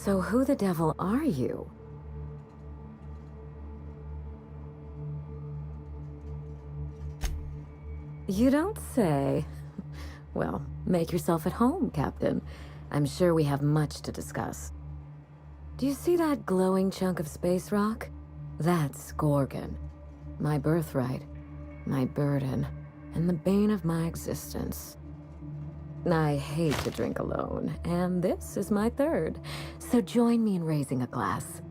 So who the devil are you? You don't say. Well, make yourself at home, Captain. I'm sure we have much to discuss. Do you see that glowing chunk of space rock? That's Gorgon. My birthright, my burden, and the bane of my existence. I hate to drink alone, and this is my third. So join me in raising a glass.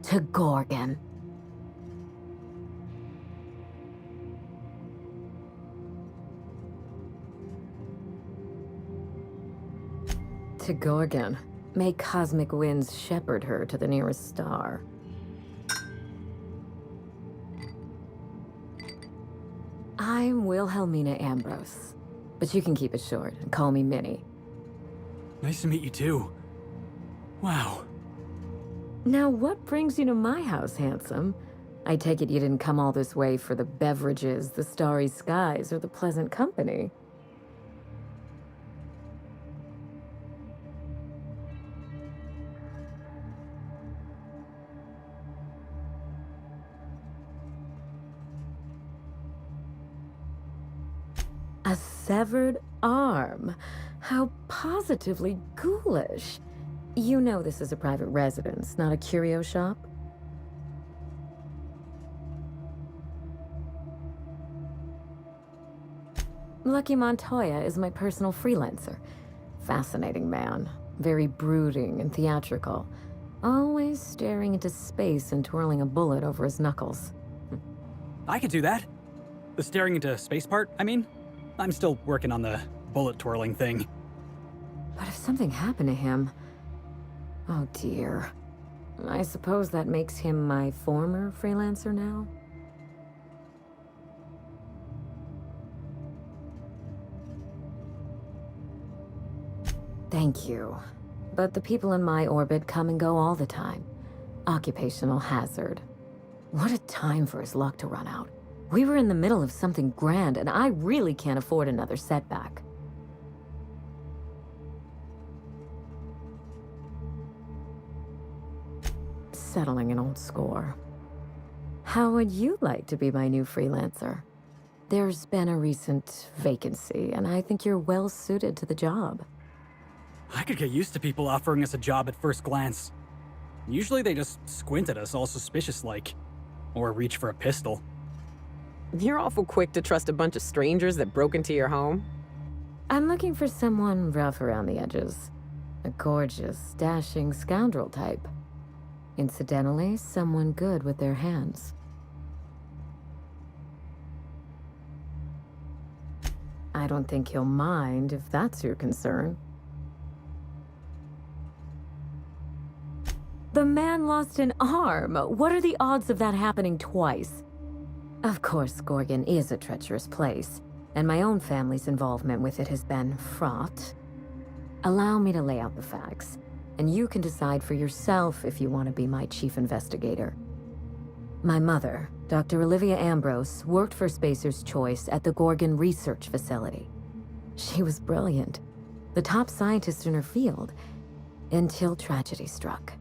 To Gorgon. To Gorgon. May cosmic winds shepherd her to the nearest star. I'm Wilhelmina Ambrose, but you can keep it short and call me Minnie. Nice to meet you too. Wow. Now, what brings you to my house, handsome? I take it you didn't come all this way for the beverages, the starry skies, or the pleasant company. A severed arm. How positively ghoulish. You know this is a private residence, not a curio shop? Lucky Montoya is my personal freelancer. Fascinating man. Very brooding and theatrical. Always staring into space and twirling a bullet over his knuckles. I could do that. The staring into space part, I mean. I'm still working on the bullet twirling thing. But if something happened to him... Oh dear. I suppose that makes him my former freelancer now? Thank you. But the people in my orbit come and go all the time. Occupational hazard. What a time for his luck to run out. We were in the middle of something grand, and I really can't afford another setback. Settling an old score. How would you like to be my new freelancer? There's been a recent vacancy, and I think you're well suited to the job. I could get used to people offering us a job at first glance. Usually they just squint at us all suspicious-like. Or reach for a pistol. You're awful quick to trust a bunch of strangers that broke into your home. I'm looking for someone rough around the edges. A gorgeous, dashing scoundrel type. Incidentally, someone good with their hands. I don't think he'll mind if that's your concern. The man lost an arm. What are the odds of that happening twice? Of course, Gorgon is a treacherous place, and my own family's involvement with it has been fraught. Allow me to lay out the facts, and you can decide for yourself if you want to be my chief investigator. My mother, Dr. Olivia Ambrose, worked for Spacer's Choice at the Gorgon Research Facility. She was brilliant, the top scientist in her field, until tragedy struck.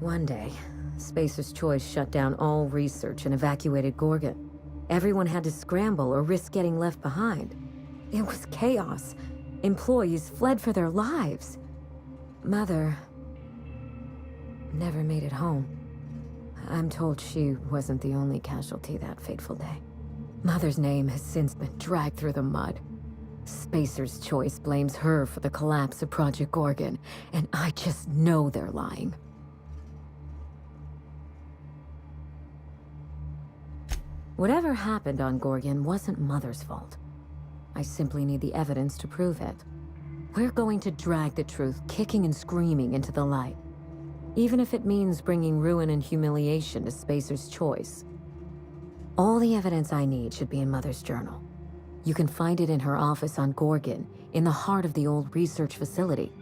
One day, Spacer's Choice shut down all research and evacuated Gorgon. Everyone had to scramble or risk getting left behind. It was chaos. Employees fled for their lives. Mother never made it home. I'm told she wasn't the only casualty that fateful day. Mother's name has since been dragged through the mud. Spacer's Choice blames her for the collapse of Project Gorgon, and I just know they're lying. Whatever happened on Gorgon wasn't Mother's fault. I simply need the evidence to prove it. We're going to drag the truth kicking and screaming into the light, even if it means bringing ruin and humiliation to Spacer's Choice. All the evidence I need should be in Mother's journal. You can find it in her office on Gorgon, in the heart of the old research facility.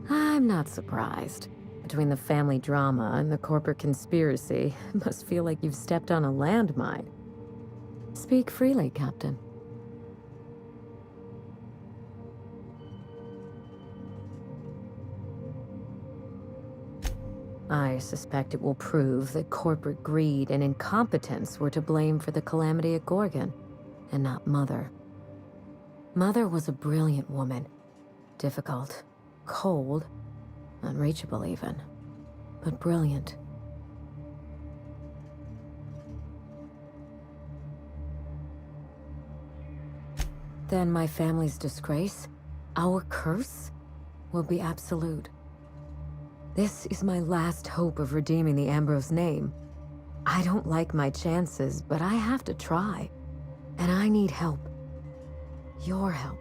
I'm not surprised. Between the family drama and the corporate conspiracy, it must feel like you've stepped on a landmine. Speak freely, Captain. I suspect it will prove that corporate greed and incompetence were to blame for the calamity at Gorgon, and not Mother. Mother was a brilliant woman. Difficult, cold, unreachable even, but brilliant. Then my family's disgrace, our curse, will be absolute. This is my last hope of redeeming the Ambrose name. I don't like my chances, but I have to try. And I need help. Your help.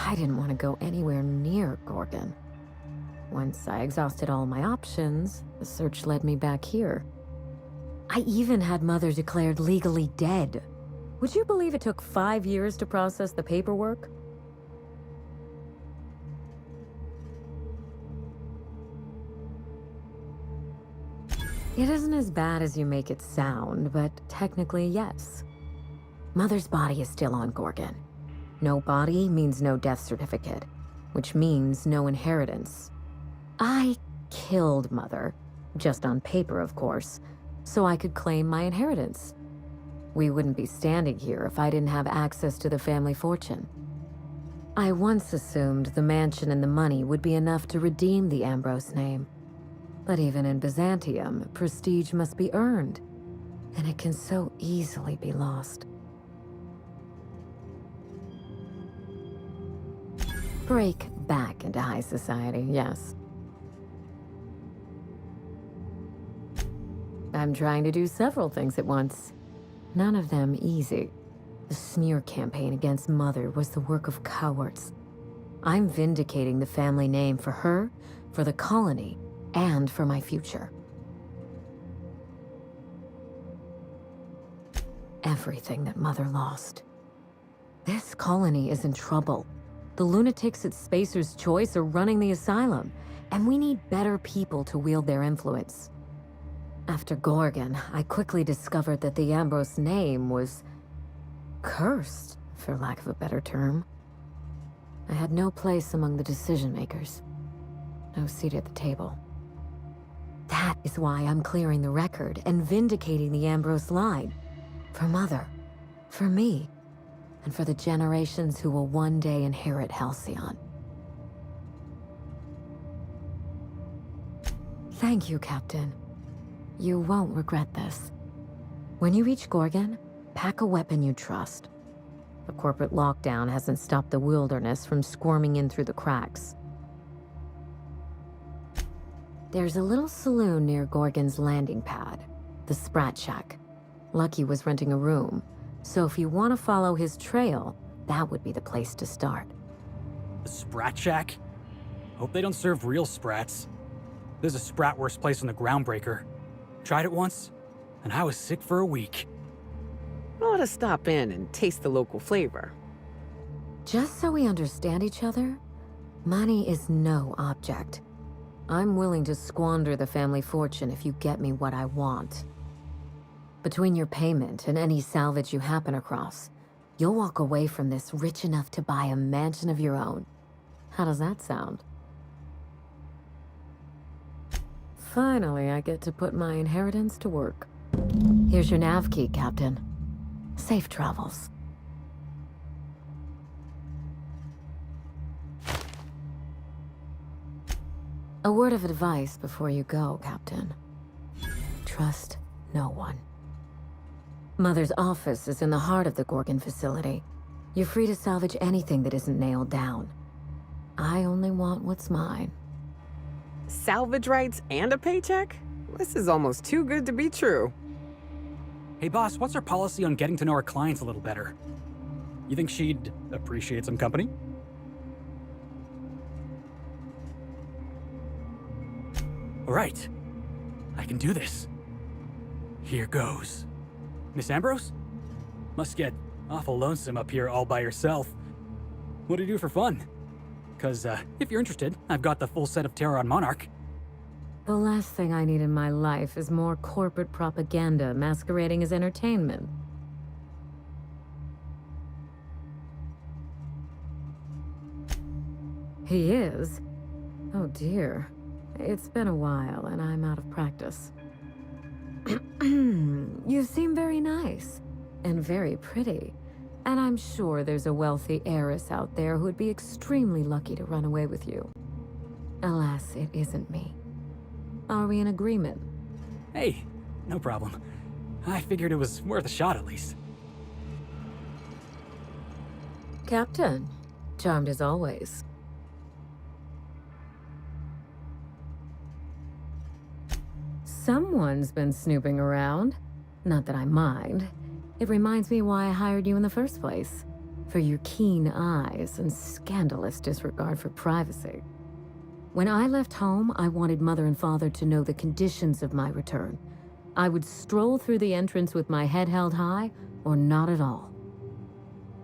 I didn't want to go anywhere near Gorgon. Once I exhausted all my options, the search led me back here. I even had Mother declared legally dead. Would you believe it took 5 years to process the paperwork? It isn't as bad as you make it sound, but technically, yes. Mother's body is still on Gorgon. No body means no death certificate, which means no inheritance. I killed Mother, just on paper, of course, so I could claim my inheritance. We wouldn't be standing here if I didn't have access to the family fortune. I once assumed the mansion and the money would be enough to redeem the Ambrose name. But even in Byzantium, prestige must be earned, and it can so easily be lost. Break back into high society, yes. I'm trying to do several things at once. None of them easy. The smear campaign against Mother was the work of cowards. I'm vindicating the family name for her, for the colony, and for my future. Everything that Mother lost. This colony is in trouble. The lunatics at Spacer's Choice are running the asylum, and we need better people to wield their influence. After Gorgon, I quickly discovered that the Ambrose name was cursed, for lack of a better term. I had no place among the decision-makers. No seat at the table. That is why I'm clearing the record and vindicating the Ambrose line. For Mother, for me, and for the generations who will one day inherit Halcyon. Thank you, Captain. You won't regret this. When you reach Gorgon, pack a weapon you trust. The corporate lockdown hasn't stopped the wilderness from squirming in through the cracks. There's a little saloon near Gorgon's landing pad, the Sprat Shack. Lucky was renting a room, so if you want to follow his trail, that would be the place to start. The Sprat Shack? Hope they don't serve real sprats. There's a sprat-worst place on the Groundbreaker. Tried it once, and I was sick for a week. Ought to stop in and taste the local flavor. Just so we understand each other, money is no object. I'm willing to squander the family fortune if you get me what I want. Between your payment and any salvage you happen across, you'll walk away from this rich enough to buy a mansion of your own. How does that sound? Finally, I get to put my inheritance to work. Here's your nav key, Captain. Safe travels. A word of advice before you go, Captain. Trust no one. Mother's office is in the heart of the Gorgon facility. You're free to salvage anything that isn't nailed down. I only want what's mine. salvage rights and a paycheck? This is almost too good to be true. Hey boss, what's our policy on getting to know our clients a little better? You think she'd appreciate some company? Alright, I can do this. Here goes. Miss Ambrose? Must get awful lonesome up here all by yourself. What do you do for fun? Cause, if you're interested, I've got the full set of Terror on Monarch. The last thing I need in my life is more corporate propaganda masquerading as entertainment. He is? Oh dear. It's been a while, and I'm out of practice. You seem very nice, and very pretty. And I'm sure there's a wealthy heiress out there who'd be extremely lucky to run away with you. Alas, it isn't me. Are we in agreement? Hey, no problem. I figured it was worth a shot at least. Captain, charmed as always. Someone's been snooping around. Not that I mind. It reminds me why I hired you in the first place. For your keen eyes and scandalous disregard for privacy. When I left home, I wanted Mother and Father to know the conditions of my return. I would stroll through the entrance with my head held high, or not at all.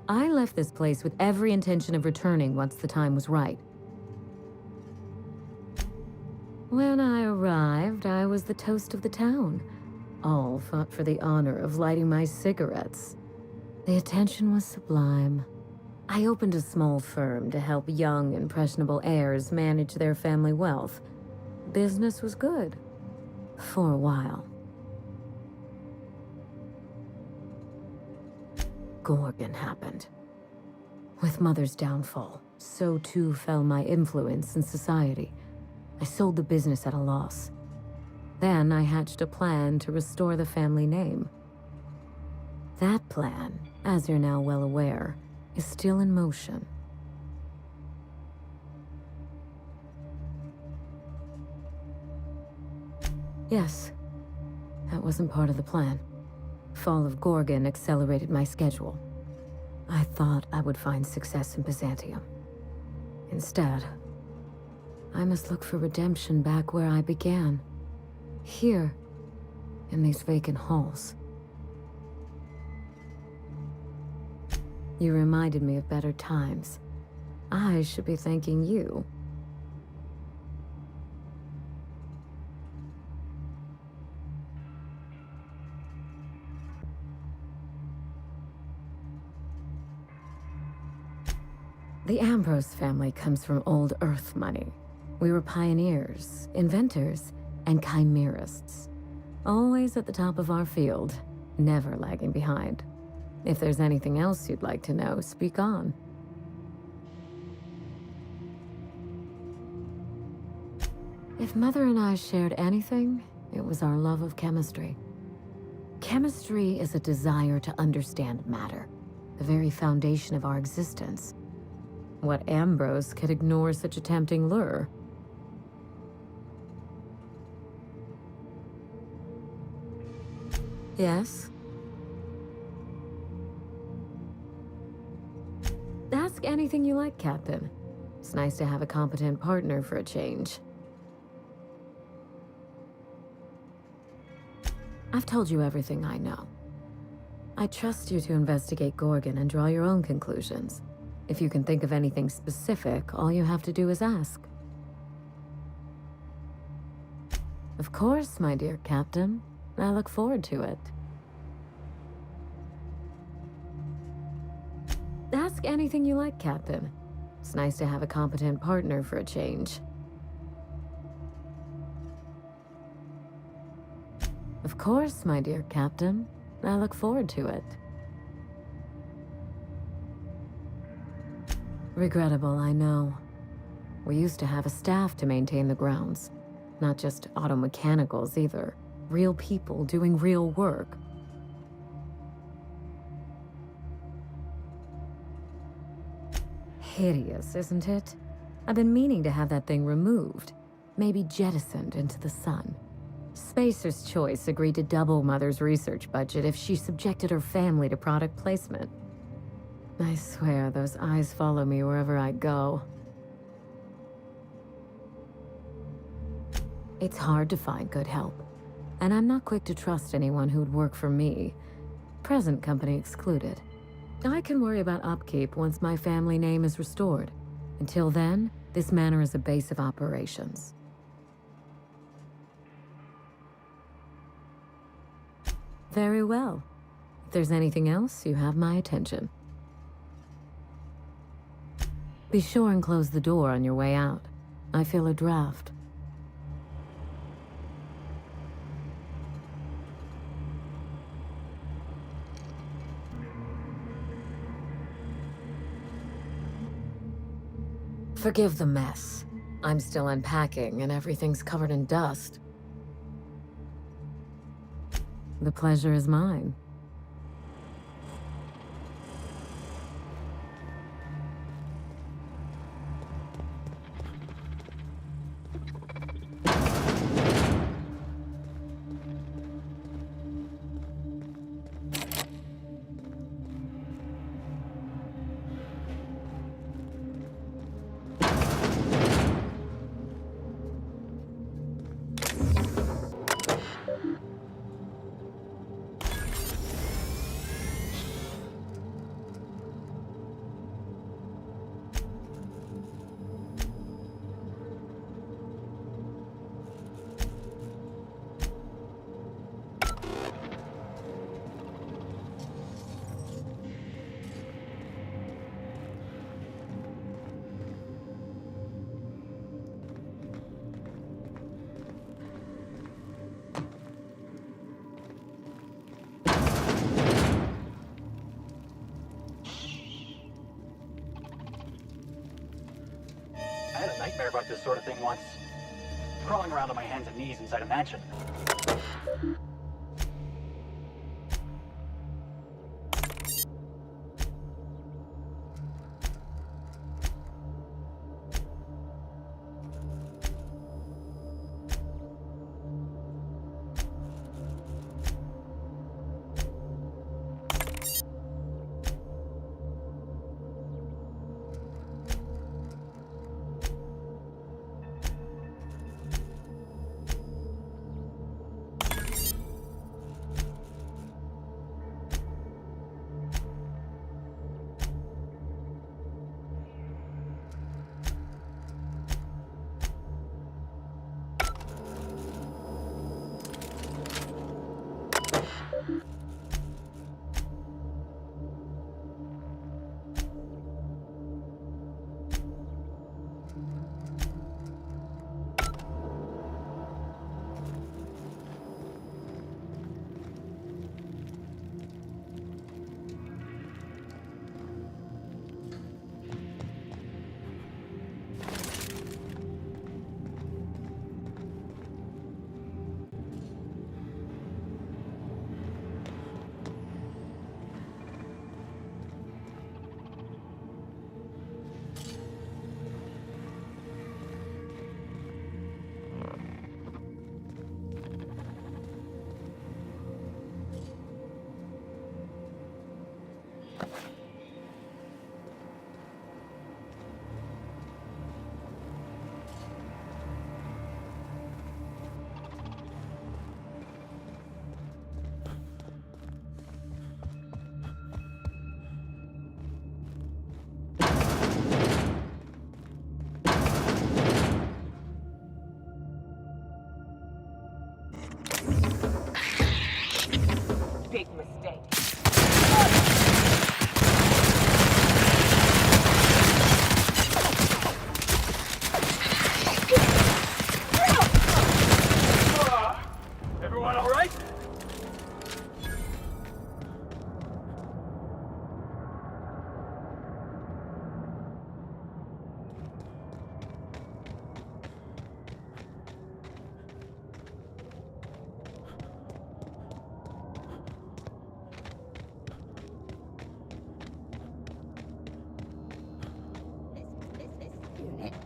I left this place with every intention of returning once the time was right. When I arrived, I was the toast of the town. All fought for the honor of lighting my cigarettes. The attention was sublime. I opened a small firm to help young, impressionable heirs manage their family wealth. Business was good. For a while. Gorgon happened. With Mother's downfall, so too fell my influence in society. I sold the business at a loss. Then I hatched a plan to restore the family name. That plan, as you're now well aware, is still in motion. Yes, that wasn't part of the plan. Fall of Gorgon accelerated my schedule. I thought I would find success in Byzantium. Instead, I must look for redemption back where I began. Here, in these vacant halls. You reminded me of better times. I should be thanking you. The Ambrose family comes from old Earth money. We were pioneers, inventors, and chimerists. Always at the top of our field, never lagging behind. If there's anything else you'd like to know, speak on. If Mother and I shared anything, it was our love of chemistry. Chemistry is a desire to understand matter, the very foundation of our existence. What Ambrose could ignore such a tempting lure? Yes? Ask anything you like, Captain. It's nice to have a competent partner for a change. I've told you everything I know. I trust you to investigate Gorgon and draw your own conclusions. If you can think of anything specific, all you have to do is ask. Of course, my dear Captain. I look forward to it. Ask anything you like, Captain. It's nice to have a competent partner for a change. Of course, my dear Captain. I look forward to it. Regrettable, I know. We used to have a staff to maintain the grounds. Not just auto mechanicals either. Real people doing real work. Hideous, isn't it? I've been meaning to have that thing removed. may be jettisoned into the sun. Spacer's Choice agreed to double Mother's research budget if she subjected her family to product placement. I swear, those eyes follow me wherever I go. It's hard to find good help, and I'm not quick to trust anyone who'd work for me, present company excluded. I can worry about upkeep once my family name is restored. Until then, this manor is a base of operations. Very well. If there's anything else, you have my attention. Be sure and close the door on your way out. I feel a draft. Forgive the mess. I'm still unpacking and everything's covered in dust. The pleasure is mine. I had a nightmare about this sort of thing once. Crawling around on my hands and knees inside a mansion.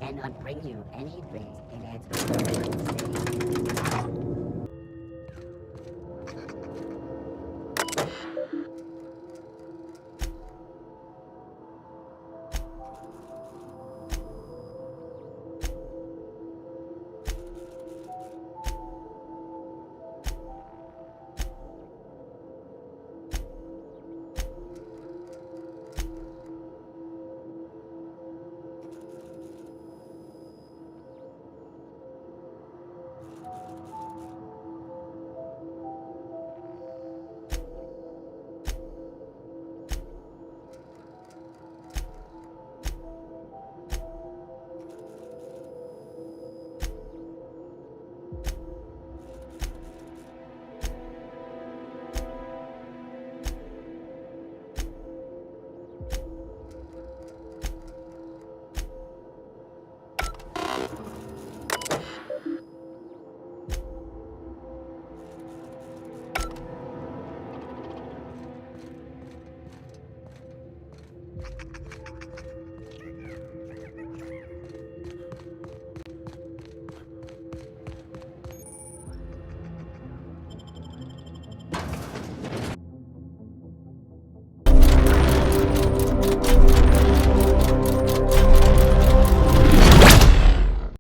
cannot bring you any drinks in answer to